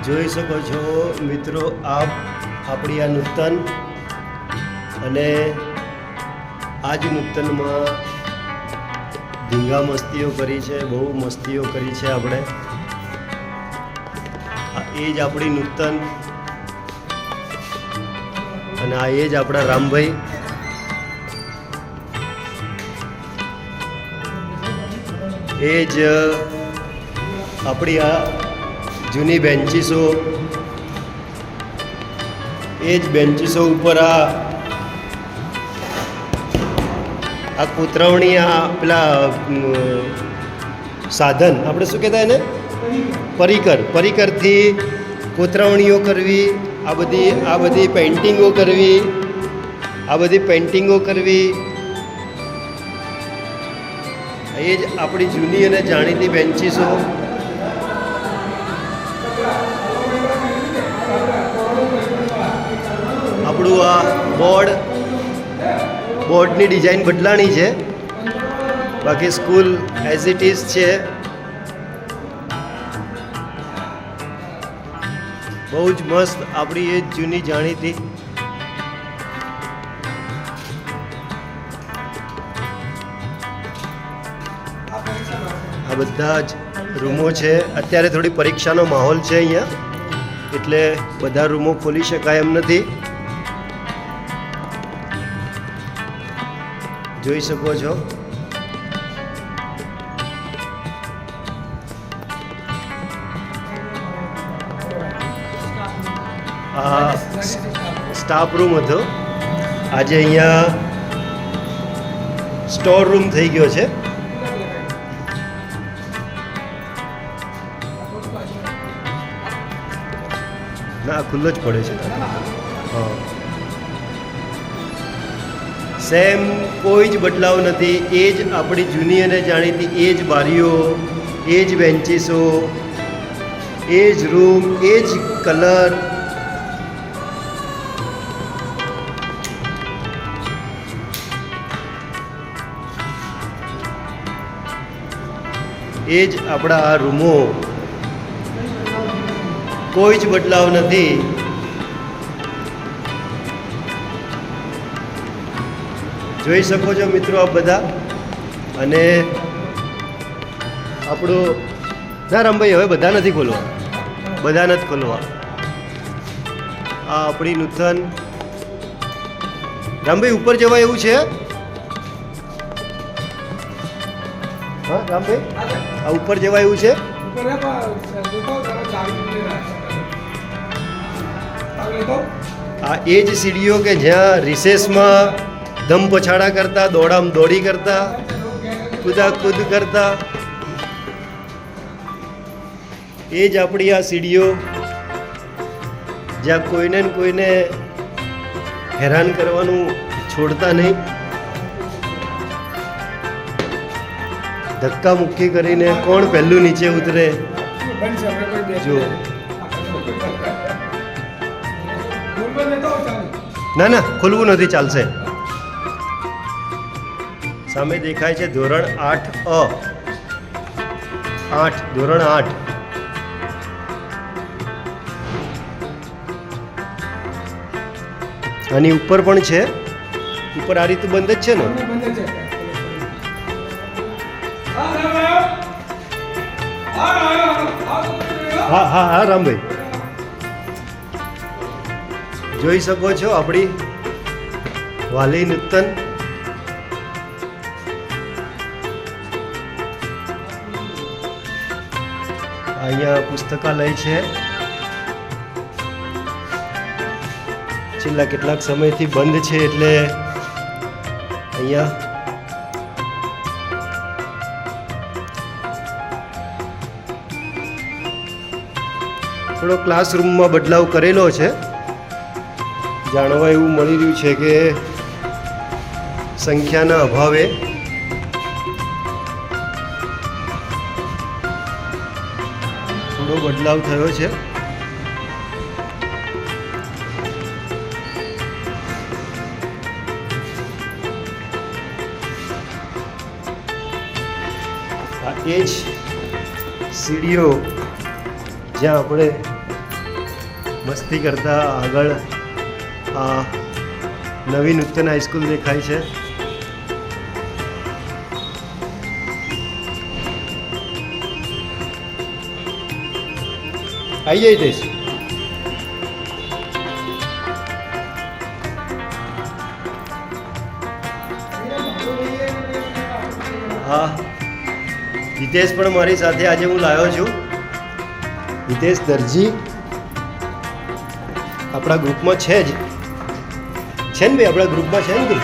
જોઈ શકો છો મિત્રો, આપ આપણી આ નૂતન અને આ જ નૂતનમાં ધીંગા મસ્તીઓ કરી છે, બહુ મસ્તીઓ કરી છે આપણે. એ જ આપણી નૂતન અને આ એ જ આપણા રામભાઈ. એ જ આપણી આ જૂની બેન્ચીસો, એ જ બેન્ચીસો ઉપર આ કોતરવણી, આ પેલા સાધન આપણે શું કહેતા એને, પરિકરથી કોતરવણીઓ કરવી, આ બધી પેઇન્ટિંગો કરવી, એ જ આપણી જૂની અને જાણીતી બેન્ચીસો. આપણું આ બોર્ડની ડિઝાઇન બદલાણી છે, બાકી સ્કૂલ એઝ ઇટ ઇઝ છે. બહુ જ મસ્ત આપણી એ જ જૂની જાણીતી. આ બધા જ રૂમો છે. અત્યારે થોડી પરીક્ષાનો માહોલ છે અહીંયા, એટલે બધા રૂમો ખોલી શકાય એમ નથી. જોઈ શકો છો. આ સ્ટાફ રૂમ હતો, આજે અહીંયા સ્ટોર રૂમ થઈ ગયો છે. ના, ખુલ્લો જ પડે છે. હા, સેમ કોઈ જ બદલાવ નથી. એ જ આપણી જૂની અને જાણીતી, એ જ બારીઓ, એ જ બેન્ચીસો, એ જ રૂમ, એ જ કલર. એ જ આપણા આ રૂમો, કોઈ જ બદલાવ નથી. જોઈ શકો છો મિત્રો આપ બધા. અને આપણું ના રામભાઈ, હવે બધા નથી ખોલવા, બધા નથી ખોલવા. આ આપણી નૂતન. રામભાઈ ઉપર જવાય એવું છે? હા રામભાઈ, આ ઉપર જવાય એવું છે? આ એ જ સીડીઓ કે જ્યાં રિસેસમાં ધમ પછાડા કરતા, દોડામ દોડી કરતા, કૂદાકૂદ કરતા. એ જ આપણી આ સીડીઓ જ્યાં કોઈને હેરાન કરવાનું છોડતા નહીં. ધક્કા મુક્કી કરીને કોણ પહેલું નીચે ઉતરે. જો ના, ખોલવું નથી, ચાલશે. સામે દેખાય છે ધોરણ 8A, ધોરણ 8. આની ઉપર પણ છે. ઉપર આ રીતે બંધ જ છે ને? હા રામભાઈ, જોઈ શકો છો આપણી વાલી નૂતન. અહીંયા પુસ્તકાલય છે. છેલ્લા કેટલાક સમયથી બંધ છે, એટલે અહીંયા થોડો ક્લાસરૂમમાં બદલાવ કરેલો છે. જાણવા એવું મળી રહ્યું છે કે સંખ્યાના અભાવે થોડો બદલાવ થયો છે. આ એ જ સીડીઓ જ્યાં આપણે મસ્તી કરતા આગળ આ નવી નૂતન હાઈસ્કૂલ દેખાય છે. આવી જાય દેશ. હા, હિતેશ પણ મારી સાથે આજે હું લાવ્યો છું. હિતેશ દરજી આપણા ગ્રુપમાં છે જ, છે ને ભાઈ? આપણા ગ્રુપમાં છે ને?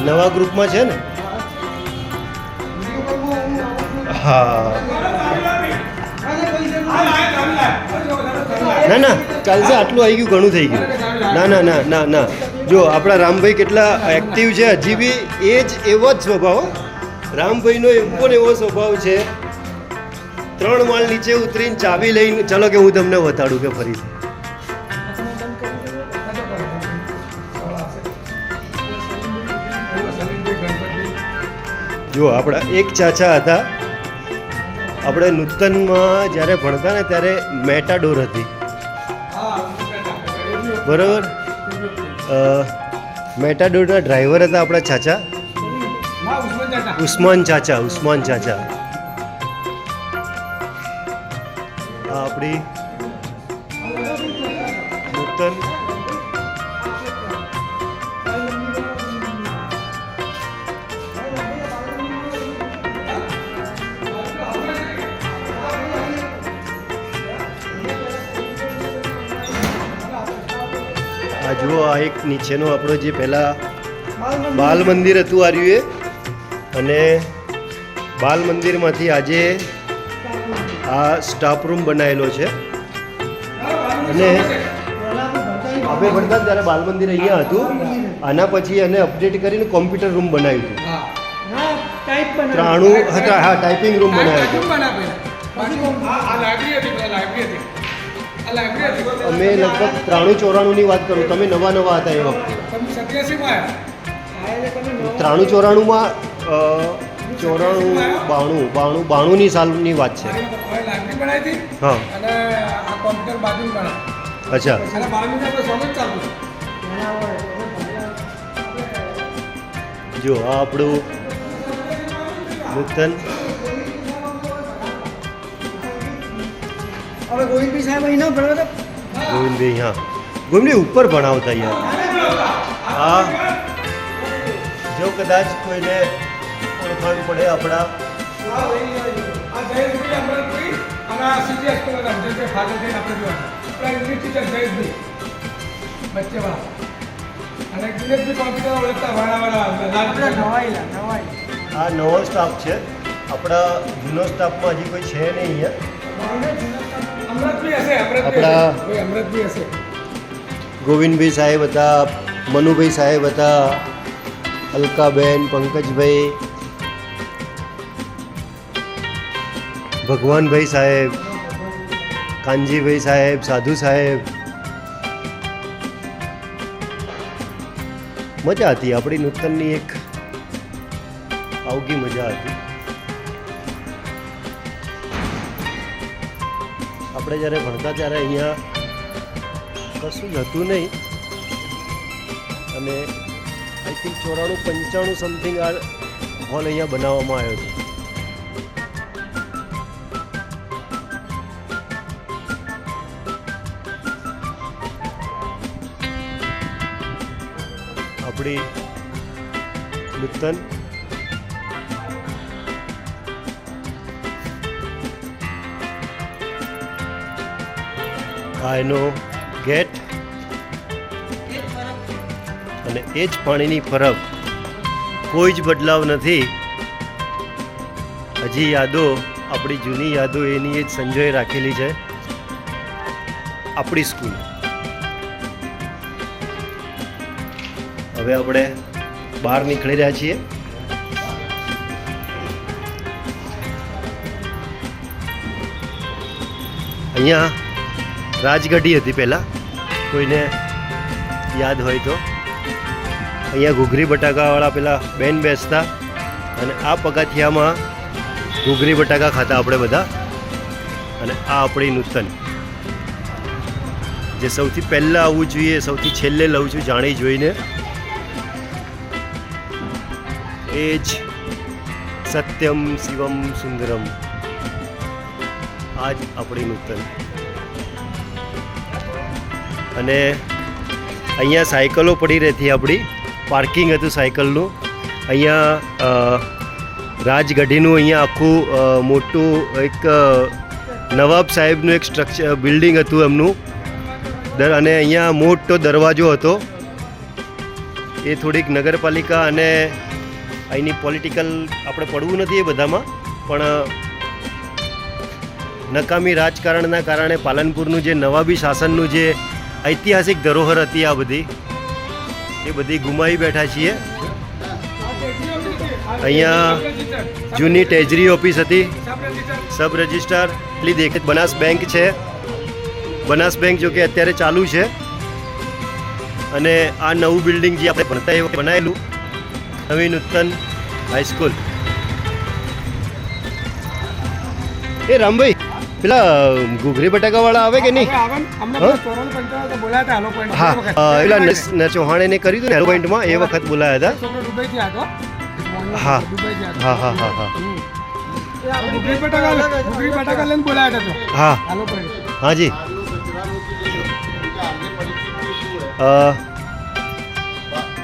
નવા ગ્રુપમાં છે ને? હા, ના ના ચાલશે, આટલું આવી ગયું, ઘણું થઈ ગયું. ના ના ના ના ના, જો આપણા રામભાઈ કેટલા એક્ટિવ છે, હજી બી એ જ એવો જ સ્વભાવ. રામભાઈનો એવો ને એવો સ્વભાવ છે. 3 માળ નીચે ઉતરીને ચાવી લઈને, ચલો કે હું તમને બતાડું કે ફરી. જો આપણા એક ચાચા હતા, આપણે નૂતનમાં જ્યારે ભણતા ને ત્યારે મેટાડોર હતી, બરાબર? મેટાડોરના ડ્રાઈવર હતા આપણા ચાચા, ઉસ્માન ચાચા. આ આપણી નૂતન આ જુઓ, આ એક નીચેનો આપણો જે પહેલાં બાલ મંદિર હતું આર્યું એ, અને બાલ મંદિરમાંથી આજે આ સ્ટાફ રૂમ બનાવેલો છે. અને આપણે ભણતા ત્યારે બાલ મંદિર અહીંયા હતું, આના પછી એને અપડેટ કરીને કોમ્પ્યુટર રૂમ બનાવ્યું હતું. 93 હતા, હા, ટાઈપિંગ રૂમ બનાવ્યો હતો. અમે લગભગ 93-94 ની વાત કરું, તમે નવા હતા એ વખતે. 93-94માં 92 ની સાલની વાત છે. હા, અચ્છા. જો આ આપણું નૂતન. ગોવિંદભાઈ, હા, ગોવિંદભાઈ ઉપર ભણાવતા યાર. હા, જો કદાચ કોઈને ઓળખાણ પડે આપણા આ નવો સ્ટાફ છે. આપણા જૂનો સ્ટાફમાં હજી કોઈ છે નહીં અહીંયા. આપણા ગોવિંદભાઈ સાહેબ હતા, મનુભાઈ સાહેબ હતા, અલકાબેન, પંકજભાઈ, ભગવાનભાઈ સાહેબ, કાનજીભાઈ સાહેબ, સાધુ સાહેબ. મજા હતી આપણી નૂતનની, એક આવગી મજા હતી. આપણે જ્યારે ભણતા ત્યારે અહીંયા કશું જ હતું નહીં, અને આઈ થિંક 94-95 સમથિંગ આ હોલ અહીંયા બનાવવામાં આવ્યો છે. આપણી નૂતન આ એનો ગેટ, અને એ જ પાણીની ફરક, કોઈ જ બદલાવ નથી. હજી યાદો, આપણી જૂની યાદો એની એ જ સંજોએ રાખેલી છે. આપણી સ્કૂલ. હવે આપણે બહાર નીકળી રહ્યા છીએ. અહીંયા રાજગઢી હતી પહેલાં, કોઈને યાદ હોય તો. અહીંયા ઘૂઘરી બટાકાવાળા પેલા બેન બેસતા, અને આ પગથિયામાં ઘૂઘરી બટાકા ખાતા આપણે બધા. અને આ આપણી નૂતન. જે સૌથી પહેલાં આવવું જોઈએ, સૌથી છેલ્લે લઉં છું જાણી જોઈને. એ જ સત્યમ શિવમ સુંદરમ. આ જ આપણી નૂતન. અને અહીંયા સાયકલો પડી રહેતી આપણી, પાર્કિંગ હતું સાયકલનું. અહીંયા રાજગઢીનું અહીંયા આખું મોટું એક નવાબ સાહેબનું એક સ્ટ્રક્ચર બિલ્ડિંગ હતું એમનું. અને અહીંયા મોટો દરવાજો હતો. એ થોડીક નગરપાલિકા અને અહીંની પોલિટિકલ આપણે પડવું નથી એ બધામાં, પણ નકામી રાજકારણના કારણે પાલનપુરનું જે નવાબી શાસનનું જે ઐતિહાસિક ધરોહર હતી આ બધી, એ બધી ગુમાવી બેઠા છીએ. અહીંયા જૂની ટ્રેઝરી ઓફિસ હતી, સબ રજિસ્ટ્રાર. એટલી દેખે બનાસ બેંક છે. બનાસ બેંક જો કે અત્યારે ચાલુ છે. અને આ નવું બિલ્ડિંગ જે આપણે ભણતા એવું બનાવેલું, નવી નૂતન હાઈસ્કૂલ. એ રામભાઈ, પેલા ઘૂઘરી બટાકાવાળા આવે કે નહીં? હા, પેલા ચૌહાણે કર્યું હતું ને હેલો પોઈન્ટમાં, એ વખત બોલાયા હતા. હા હા હા હા હા હા હા જી.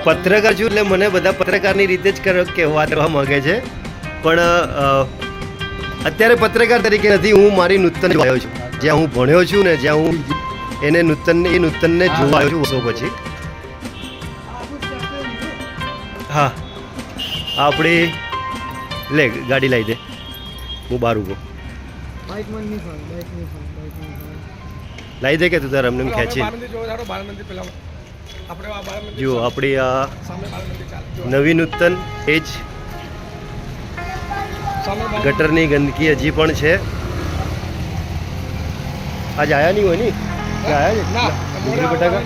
પત્રકાર છું એટલે મને બધા પત્રકારની રીતે જ કહેવા કરવા માગે છે, પણ અત્યારે પત્રકાર તરીકે નથી. હું મારી નૂતન આવ્યો છું, જ્યાં હું ભણ્યો છું ને જ્યાં હું એને નૂતનને જોવા આવ્યો છું વર્ષો પછી. હા, આપણે લે ગાડી લાવી દે, હું બહાર ઊભો. લાવી દે કે તું તારે અમને ખેંચી. જુઓ આપણી આ નવી નૂતન. એ જ ગટરની ગંદકી હજી પણ છે. આજ આયા નહીં હોય ને? આયા છે ડુંગળી બટાકા.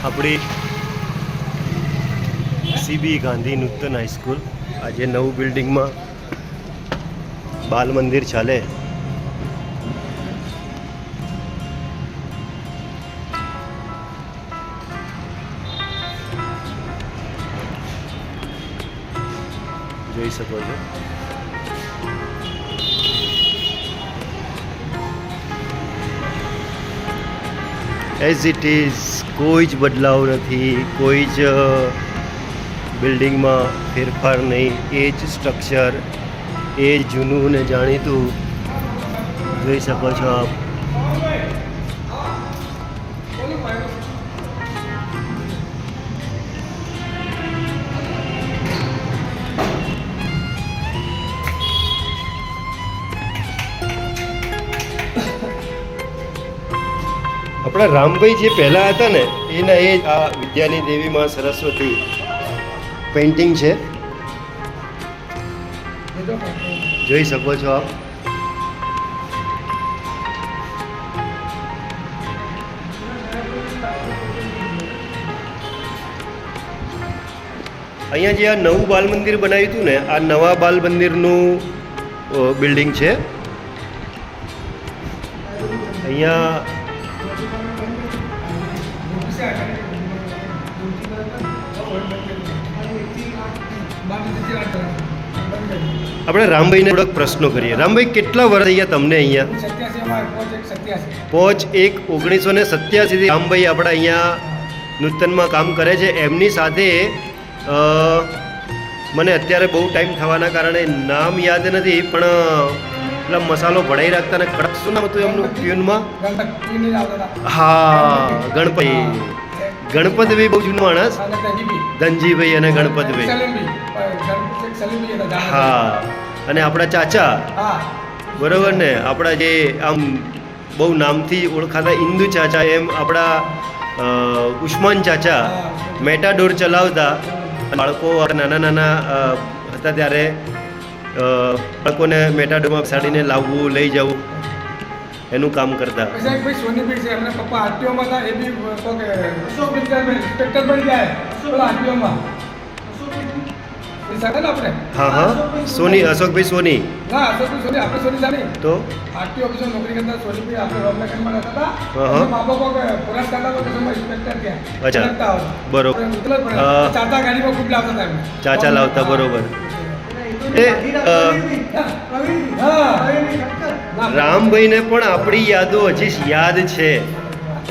આપણી સીબી ગાંધી નૂતન હાઈસ્કૂલ, આજે નવું બિલ્ડિંગમાં બાલ મંદિર ચાલે. જોઈ શકો છો. એઝ ઇટ ઇઝ, કોઈ જ બદલાવ નથી, કોઈ જ બિલ્ડિંગમાં ફેરફાર નહીં. એ જ સ્ટ્રક્ચર, એ જ જૂનું ને જાણીતું. જોઈ શકો છો આપ. આપણા રામભાઈ જે પહેલાં હતા ને એના એ આ વિદ્યાની દેવી માં સરસ્વતી પેઇન્ટિંગ છે. જોઈ શકો છો આપ. અહીંયા જે આ નવું બાલ મંદિર બનાવ્યું હતું ને, આ નવા બાલ મંદિરનું બિલ્ડિંગ છે. અહીંયા આપણે રામભાઈને થોડાક પ્રશ્નો કરીએ. રામભાઈ, કેટલા વર્ષ અહીંયા તમને અહીંયા? પોચ 1987 રામભાઈ આપણા અહીંયા નૂતનમાં કામ કરે છે. એમની સાથે મને અત્યારે બહુ ટાઈમ થવાના કારણે નામ યાદ નથી, પણ પેલા મસાલો ભળાઈ રાખતા ને કડક, શું નામ હતું એમનું પ્યુનમાં? હા, ગણપતિ. ગણપતભાઈ બહુ જૂનો માણસ, ધનજીભાઈ અને ગણપતભાઈ. હા, અને આપણા ચાચા, બરોબર ને, આપણા જે આમ બહુ નામથી ઓળખાતા ઇન્દુ ચાચા, એમ આપણા ઉસ્માન ચાચા મેટાડોર ચલાવતા. બાળકો નાના નાના હતા ત્યારે બાળકોને મેટાડોરમાં બેસાડીને લાવવું, લઈ જવું, એનું કામ કરતા. હા હા સોની, અશોકભાઈ સોની. તો આરટીઓ ઓફિસર નોકરી કરતા સોનીભાઈ આપણે રોમનગરમાં રહેતા હતા. હા. મા બાપ પુરાણ કરતા હતા તો ઇન્સ્પેક્ટર ત્યાં. અચ્છા. બરોબર. ચાચા ગાડીમાં ખૂબ લાવતા હતા એમને. ચાચા લાવતા, બરોબર. રામભાઈને પણ આપણી યાદો હજી યાદ છે.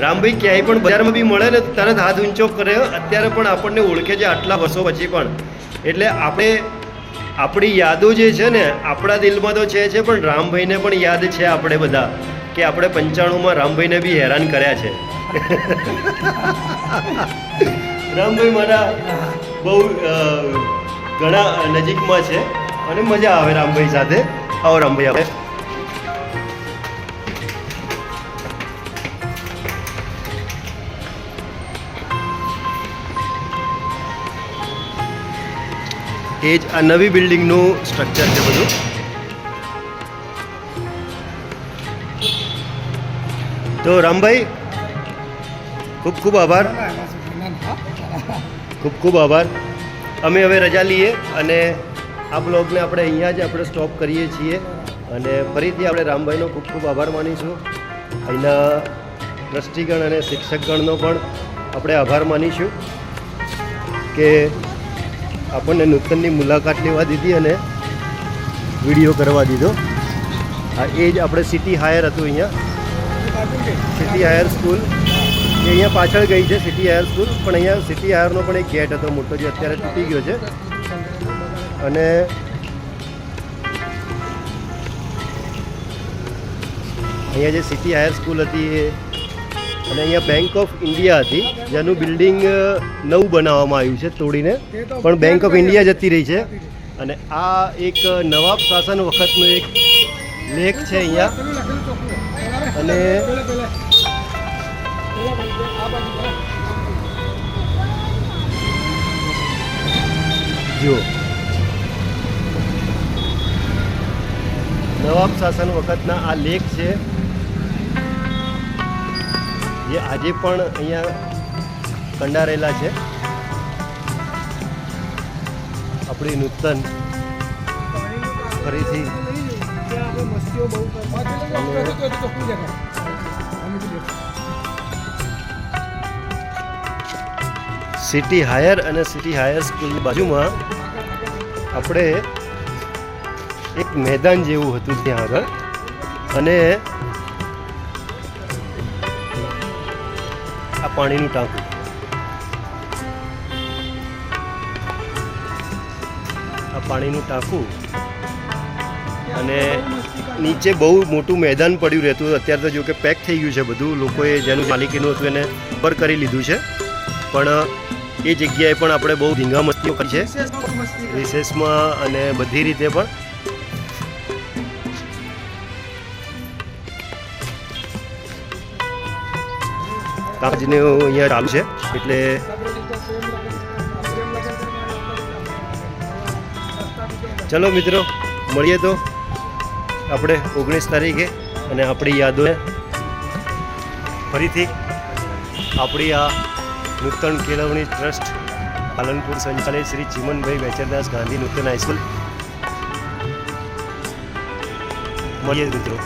રામભાઈ ક્યાંય પણ બજારમાં બી મળે ને તરત હાથ ઊંચો કરે. અત્યારે પણ આપણને ઓળખે છે આટલા વર્ષો પછી પણ. એટલે આપણી યાદો જે છે ને આપણા દિલમાં તો છે, પણ રામભાઈને પણ યાદ છે આપણે બધા કે આપણે 95માં રામભાઈને બી હેરાન કર્યા છે. રામભાઈ મારા બહુ ઘણા નજીકમાં છે અને મજા આવે રામભાઈ સાથે. આવો રામભાઈ આપણે. એ જ આ નવી બિલ્ડિંગનું સ્ટ્રક્ચર છે બધું. તો રામભાઈ ખૂબ ખૂબ આભાર. ખૂબ ખૂબ આભાર. અમે હવે રજા લઈએ અને આ બ્લોગને આપણે અહીંયા જ આપણે સ્ટોપ કરીએ છીએ અને ફરીથી આપણે રામભાઈનો ખૂબ ખૂબ આભાર માનીશું. અહીંના ટ્રસ્ટીગણ અને શિક્ષકગણનો પણ આપણે આભાર માનીશું કે આપણને નૂતનની મુલાકાત લેવા દીધી અને વિડીયો કરવા દીધો. આ એ જ આપણે સિટી હાયર હતું અહીંયા, સિટી હાયર સ્કૂલ એ અહીંયા પાછળ ગઈ છે સિટી હાયર સ્કૂલ, પણ અહીંયા સિટી હાયરનો પણ એક ગેટ હતો મોટો જે અત્યારે તૂટી ગયો છે. અને અહીંયા જે સિટી હાયર સ્કૂલ હતી એ અને અહીંયા બેંક ઓફ ઇન્ડિયા હતી જેનું બિલ્ડિંગ નવું બનાવવામાં આવ્યું છે તોડીને, પણ બેંક ઓફ ઇન્ડિયા જતી રહી છે. અને આ એક નવાબ શાસન વખતનો એક લેક છે અહીંયા. અને જુઓ નવાબ શાસન વખતના આ લેક છે જે આજે પણ અહીંયા કંડારેલા છે. આપણી નૂતન ફરીથી સિટી હાયર અને સિટી હાયર સ્કૂલની બાજુમાં આપણે એક મેદાન જેવું હતું ત્યાં આગળ. અને આ પાણીનું ટાંકું, આ પાણીનું ટાંકું અને નીચે બહુ મોટું મેદાન પડ્યું રહેતું. અત્યારે તો જો કે પેક થઈ ગયું છે બધું, લોકોએ જેનું માલિકીનું હતું એને પર કરી લીધું છે. પણ એ જગ્યાએ પણ આપણે બહુ ધીંગા મસ્તીઓ કરી છે રિસેસમાં અને બધી રીતે પણ. કામજને અહીંયા ચાલુ છે એટલે ચલો મિત્રો મળીએ તો આપણે 19 તારીખે અને આપણી યાદોને ફરીથી આપણી આ નૂતન કેળવણી ટ્રસ્ટ પાલનપુર સંચાલિત શ્રી ચીમનભાઈ વેચરદાસ ગાંધી નૂતન હાઈસ્કૂલ મળીએ મિત્રો.